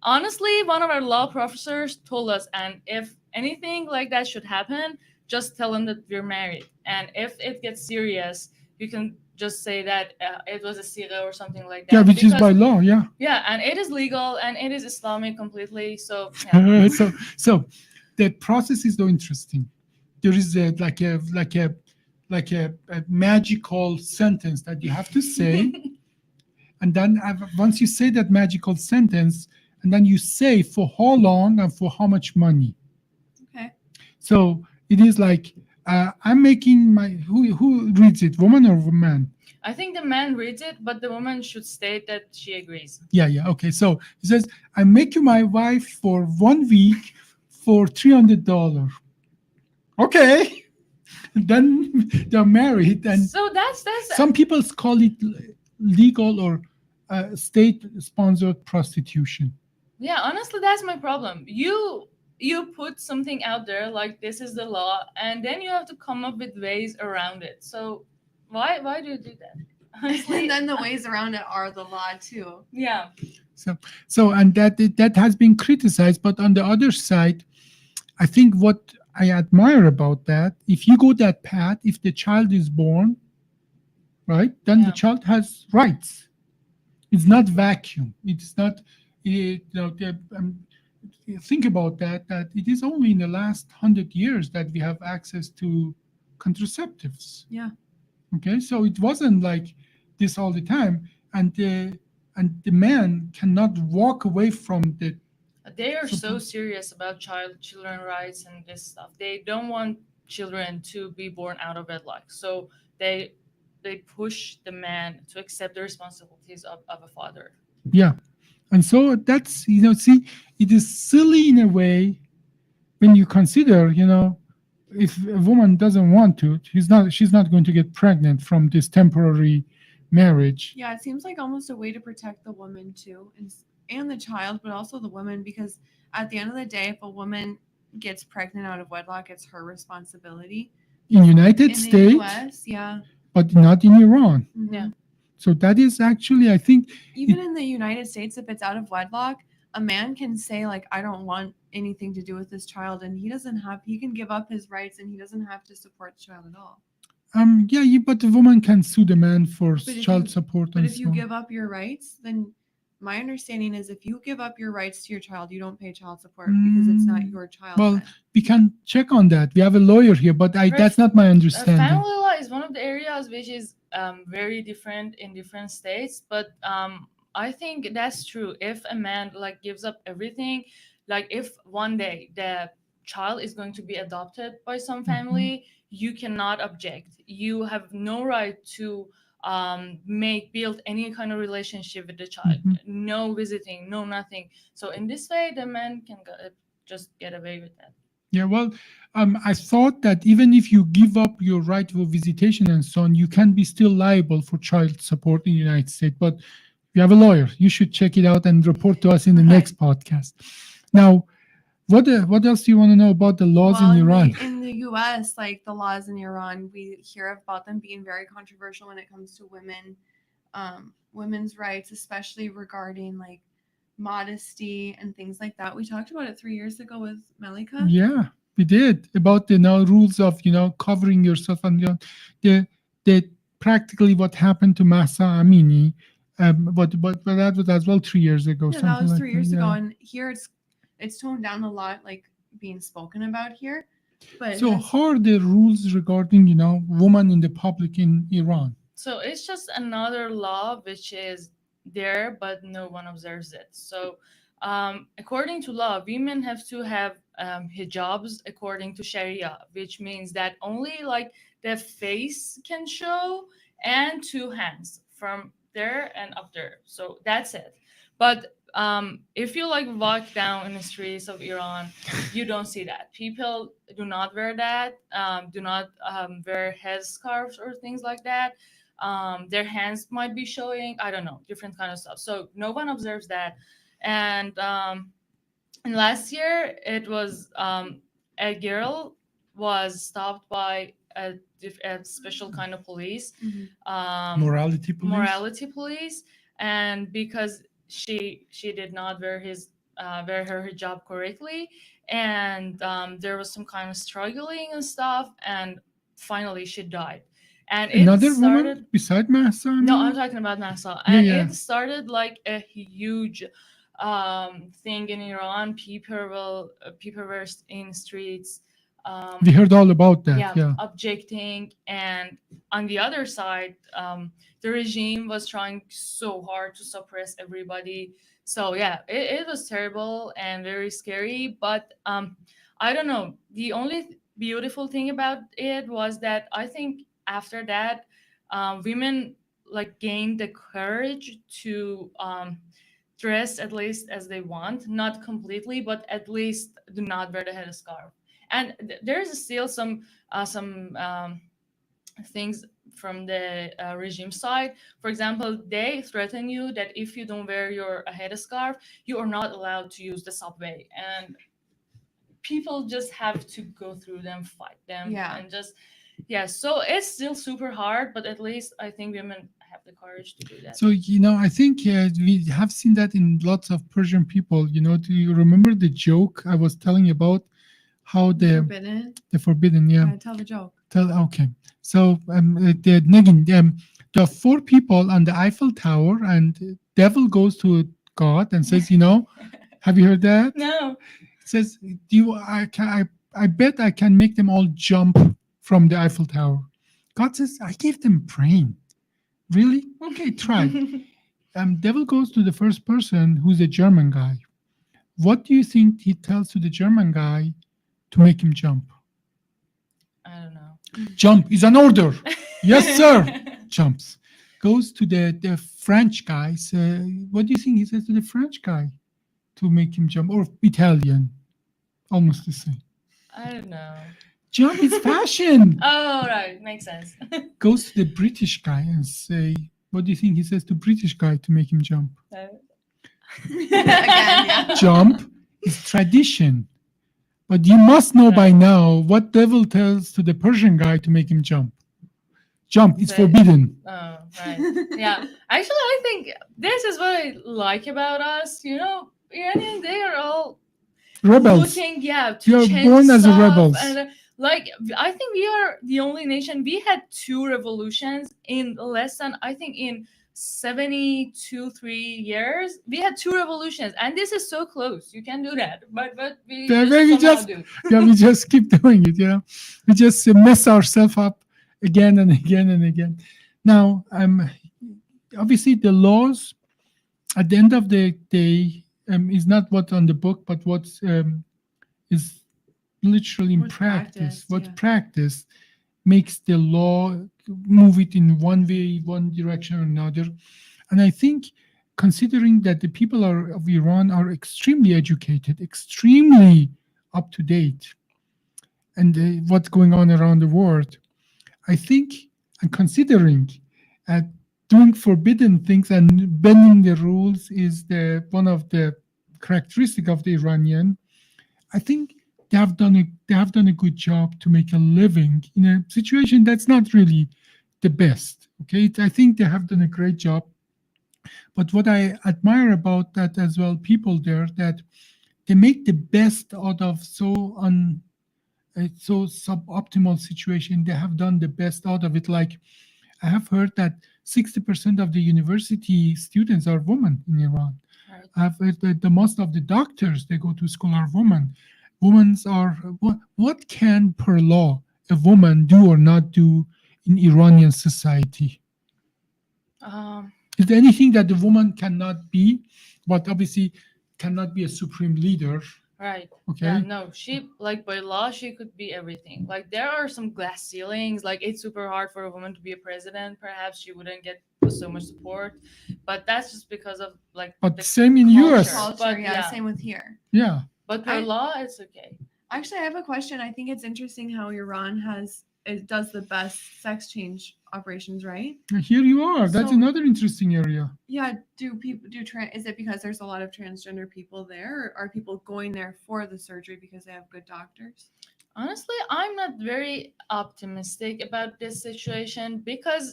Honestly, one of our law professors told us, and if anything like that should happen, just tell them that we're married. And if it gets serious, you can just say that it was a sira or something like that. Yeah, which is because- by law. Yeah. Yeah, and it is legal and it is Islamic completely. So yeah. so the process is so interesting. There is a magical sentence that you have to say, and then once you say that magical sentence, and then you say for how long and for how much money. Okay. So it is like I'm making my who reads it, woman or man? I think the man reads it, but the woman should state that she agrees. Yeah. Okay. So it says I make you my wife for 1 week for $300. Okay. Then they're married, and So that's some people call it legal or state-sponsored prostitution. yeah, honestly that's my problem. You put something out there like this is the law and then you have to come up with ways around it. So why do you do that? Honestly, And then the ways around it are the law too. yeah. So and that has been criticized, but on the other side, I think what I admire about that, if you go that path, if the child is born, right, then Yeah. the child has rights. It's not vacuum. It's not, think about that it is only in the last 100 years that we have access to contraceptives. Yeah. Okay, so it wasn't like this all the time, and the man cannot walk away from the. They are so Support. serious about children rights and this stuff. They don't want children to be born out of wedlock. So they push the man to accept the responsibilities of a father. Yeah, and so that's see, it is silly in a way when you consider if a woman doesn't want to, she's not going to get pregnant from this temporary marriage. Yeah, it seems like almost a way to protect the woman too, and the child, but also the woman, because at the end of the day, if a woman gets pregnant out of wedlock, it's her responsibility. In United In the States, U.S., yeah. but not in Iran. Mhm. Yeah. So that is actually, I think, Even in the United States, if it's out of wedlock, a man can say like, I don't want anything to do with this child, and he can give up his rights, and he doesn't have to support the child at all. but the woman can sue the man for But if child you support but and if so you on. give up your rights, then my understanding is if you give up your rights to your child, you don't pay child support because it's not your child. Well, then. we can check on that. We have a lawyer here, but that's not my understanding. Family law is one of the areas which is very different in different states, but I think that's true. If a man like gives up everything, like if one day the child is going to be adopted by some family, you cannot object. You have no right to build any kind of relationship with the child. No visiting, no nothing. So in this way, the man can just get away with that. Yeah, well, I thought that even if you give up your right for visitation and so on, you can be still liable for child support in the United States. But we have a lawyer. You should check it out and report to us in the next podcast. Now, what else do you want to know about the laws Well, in Iran? in the U.S., like the laws in Iran, we hear about them being very controversial when it comes to women's rights, especially regarding like modesty and things like that. We talked about it 3 years ago with Melika. Yeah, we did about the now rules of covering yourself and the the practically what happened to Masa Amini. But that was as well 3 years ago. Yeah, that was like 3 years ago, yeah. and here it's toned down a lot, like being spoken about here. But So how are the rules regarding woman in the public in Iran? So it's just another law which is there, but no one observes it. So, according to law, women have to have hijabs according to Sharia, which means that only like the face can show and two hands from there and up there. So that's it. But if you like walk down in the streets of Iran, you don't see that. People do not wear that, do not wear headscarves or things like that. Their hands might be showing, I don't know, different kind of stuff, so no one observes that. And last year it was a girl was stopped by a special kind of police, Morality police. morality police, and because she did not wear her hijab correctly, and there was some kind of struggling and stuff, and finally she died. And Another it started woman beside Mahsa? no, I'm talking about NASA. Yeah, And yeah. it started like a huge thing in Iran. People were in streets. We heard all about that. Yeah. Objecting, and on the other side, the regime was trying so hard to suppress everybody. So yeah, it was terrible and very scary. But I don't know. The only beautiful thing about it was that I think after that, women like gained the courage to dress at least as they want, not completely, but at least do not wear the headscarf. And there's still some things from the regime side. For example, they threaten you that if you don't wear your headscarf, you are not allowed to use the subway, and people just have to go through them, fight them, Yeah. and just so it's still super hard, but at least I think women have the courage to do that. So I think we have seen that in lots of Persian people. Do you remember the joke I was telling you about how forbidden. the forbidden? Yeah. Tell the joke. Okay. So the Negin, there are four people on the Eiffel Tower, and devil goes to God and says, have you heard that? No. It says, I bet I can make them all jump from the Eiffel Tower. God says, I gave them brain. Really? Okay, try. Devil goes to the first person, who's a German guy. What do you think he tells to the German guy to make him jump? I don't know. Jump is an order. Yes, sir. Jumps. Goes to the French guy. What do you think he says to the French guy to make him jump? Or Italian? Almost the same. I don't know. Jump is fashion. Oh, right, makes sense. Goes to the British guy and say, what do you think he says to British guy to make him jump? Again, yeah. Jump is tradition. But you must know by Right. now what devil tells to the Persian guy to make him jump. Jump is Say- forbidden. Oh, right. Yeah. Actually, I think this is what I like about us. You know, Iranian, they are all Rebels. looking, yeah, You to are change born as a stuff. rebels. And like, I think we are the only nation. We had two revolutions in less than, I think, in 72, 3 years. We had two revolutions, and this is so close. You can do that, but we Yeah, just we somehow just- do. Yeah, we just keep doing it. We just mess ourselves up again and again and again. Now, obviously the laws at the end of the day is not what's on the book, but what's is literally in What's practice. practiced, What yeah. practice makes the law move it in one way, one direction or another. And I think considering that the people of Iran are extremely educated, extremely up to date, and what's going on around the world, I think, and considering uh, doing forbidden things and bending the rules is the one of the characteristic of the Iranian. I think they have done a good job to make a living in a situation that's not really the best. Okay, I think they have done a great job. But what I admire about that as well, people there, that they make the best out of so suboptimal situation. They have done the best out of it. Like I have heard that 60% of the university students are women in Iran. Right. I've heard that the most of the doctors they go to school are women. Women are what can per law a woman do or not do in Iranian society? Um, Is there anything that the woman cannot be, but obviously cannot be a supreme leader? Right. Okay. Yeah, no, she, like, by law, she could be everything. Like, there are some glass ceilings. Like, it's super hard for a woman to be a president. Perhaps she wouldn't get so much support, but that's just because of, like, But the same in culture. US. Culture, But yeah, yeah, same with here. Yeah. but by I- law, it's okay. Actually, I have a question. I think it's interesting how Iran does the best sex change operations, right? Here you are. That's So- another interesting area. Yeah. Do people is it because there's a lot of transgender people there, or are people going there for the surgery because they have good doctors? Honestly, I'm not very optimistic about this situation because,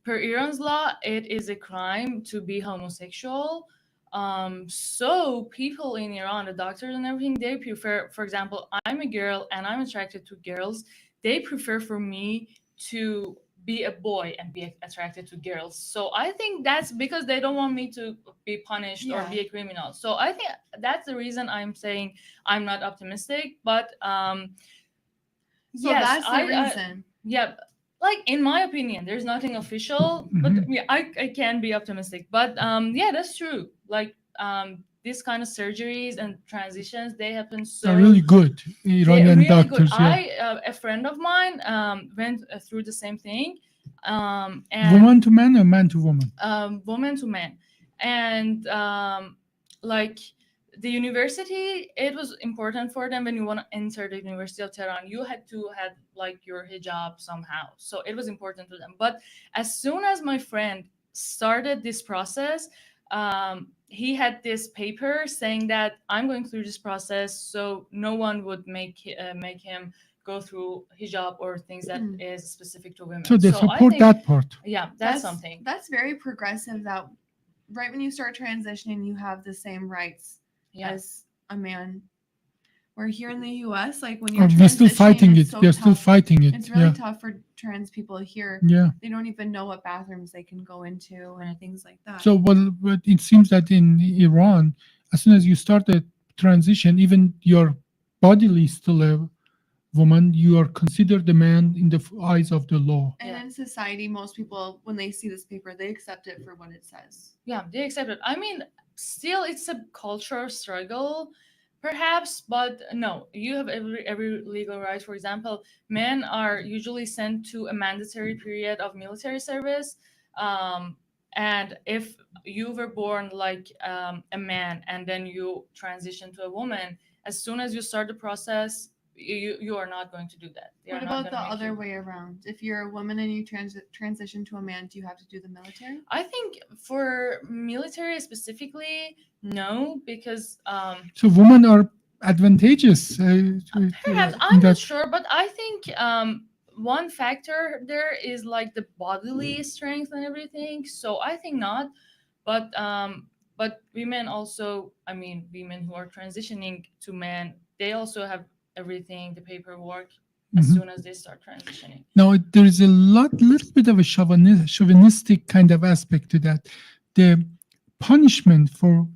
per Iran's law, it is a crime to be homosexual. So people in Iran, the doctors and everything, they prefer, for example, I'm a girl and I'm attracted to girls. They prefer for me to be a boy and be attracted to girls. So I think that's because they don't want me to be punished or Yeah. be a criminal. So I think that's the reason I'm saying I'm not optimistic. But So yes, that's the I reason. yeah, like, in my opinion, there's nothing official, but Mhm. yeah, I can be optimistic. But yeah, that's true. Like, these kind of surgeries and transitions, they happen so They're really good they're Iranian really doctors. good. A friend of mine went through the same thing, and Woman to man or man to woman? woman to man, and like, the university, it was important for them when you want to enter the University of Tehran, you had to have, like, your hijab somehow, so it was important to them. But as soon as my friend started this process, he had this paper saying that I'm going through this process, so no one would make him go through hijab or things that Mm. is specific to women. So they I support think, that part. yeah, that's something. That's very progressive. That right when you start transitioning, you have the same rights Yeah. as a man. Where here in the U.S., like when Oh, you're they're still transitioning, fighting it. it's so They're still tough. fighting it. It's really Yeah. tough for trans people here. Yeah. They don't even know what bathrooms they can go into and things like that. So, but it seems that in Iran, as soon as you start the transition, even your bodily still a woman, you are considered a man in the eyes of the law. and Yeah. in society, most people, when they see this paper, they accept it for what it says. Yeah, they accept it. I mean, still, it's a cultural struggle, perhaps, but no, you have every legal right. For example, men are usually sent to a mandatory period of military service, and if you were born like a man and then you transition to a woman, as soon as you start the process, you are not going to do that. They What are not about the gonna make other you. way around? If you're a woman and you transition to a man, do you have to do the military? I think for military specifically, no, because So women are advantageous perhaps in I'm not that. sure, but I think one factor there is like the bodily strength and everything. So I think not, but women also, I mean, women who are transitioning to men, they also have everything, the paperwork, as Mhm. soon as they start transitioning. Now, there is a little bit of a chauvinistic kind of aspect to that. The punishment for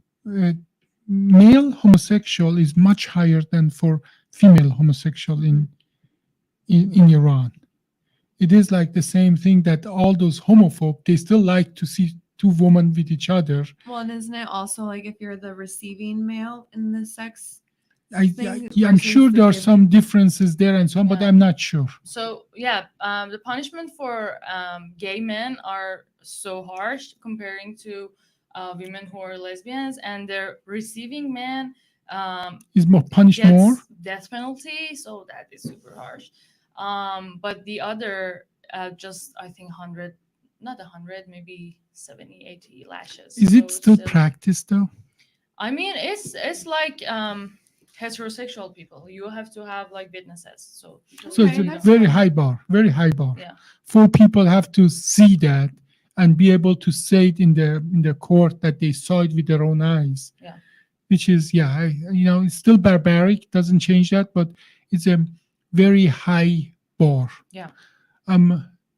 male homosexual is much higher than for female homosexual in Iran. It is like the same thing that all those homophobes, they still like to see two women with each other. Well, and isn't it also like if you're the receiving male in the sex thing Yeah, I'm versus sure the there are some giving? differences there and so on, but Yeah. I'm not sure. So yeah, the punishment for gay men are so harsh comparing to women who are lesbians, and their receiving man Is more punished more? gets death penalty, so that is super harsh. But the other, just I think 100, not 100, maybe 70, 80 lashes. Is So it it's still practiced though? I mean, it's like heterosexual people. You have to have like witnesses. So just So Okay, it's a like, that's very fine. high bar, very high bar. Yeah. Four people have to see that and be able to say it in the court that they saw it with their own eyes. Yeah. Which is, yeah, it's still barbaric, doesn't change that, but it's a very high bar. Yeah. Um,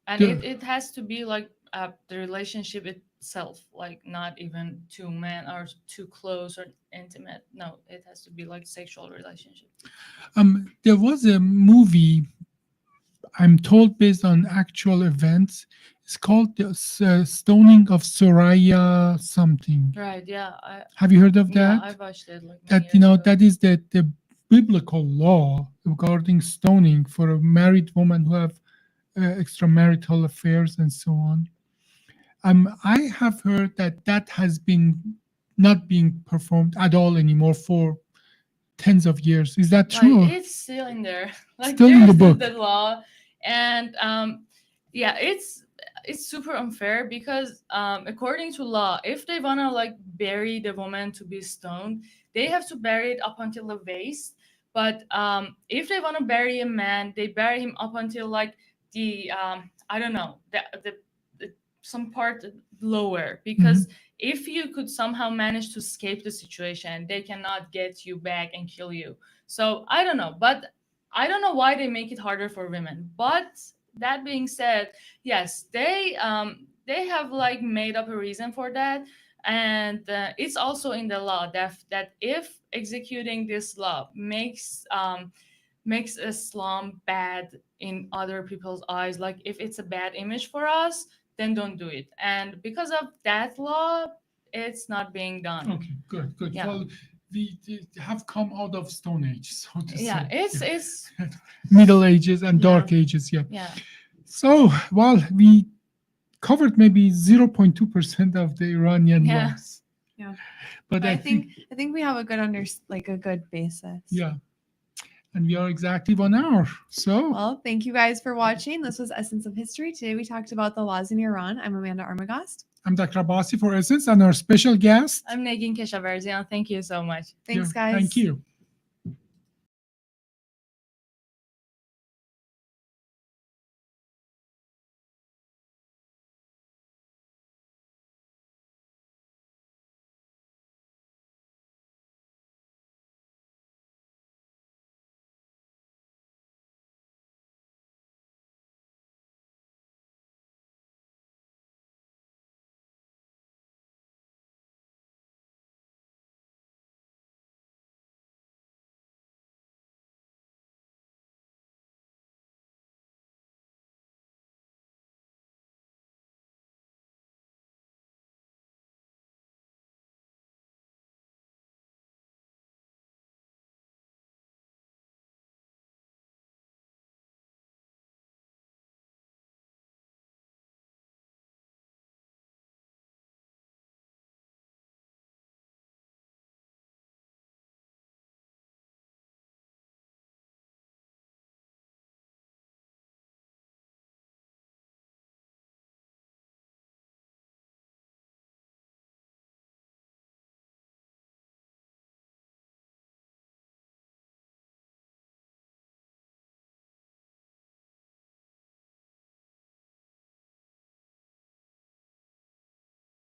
And the- it has to be like the relationship itself, like not even two men are too close or intimate. No, it has to be like sexual relationship. there was a movie, I'm told, based on actual events. It's called the Stoning of Soraya something. Right. Yeah. Have you heard of Yeah, that? I watched it like many That years ago. that is the biblical law regarding stoning for a married woman who have extramarital affairs and so on. I have heard that has been not being performed at all anymore for tens of years. Is that Like true? it's still in there. Like Still in the there's book. the law, and yeah, it's super unfair because according to law, if they wanna like bury the woman to be stoned, they have to bury it up until the waist. But if they wanna bury a man, they bury him up until like the I don't know the some part lower because if you could somehow manage to escape the situation, they cannot get you back and kill you. So I don't know, but I don't know why they make it harder for women. But that being said, yes, they have like made up a reason for that, and it's also in the law that if executing this law makes Islam bad in other people's eyes, like if it's a bad image for us, then don't do it. And because of that law, it's not being done. Okay, good. Yeah. Well, we have come out of Stone Age, so to Yeah, say. it's Middle Ages and Yeah. Dark Ages, yeah. yeah. So, well, we covered maybe 0.2% of the Iranian Yeah. laws. Yeah. But I think we have a good a good basis. yeah. And we are exactly 1 hour. So, Well, thank you guys for watching. This was Essence of History. Today we talked about the laws in Iran. I'm Amanda Armagast. I'm Dr. Abbasi for Essence and our special guest. I'm Negin Keshavarzian. Thank you so much. Thanks, Yeah, guys. Thank you.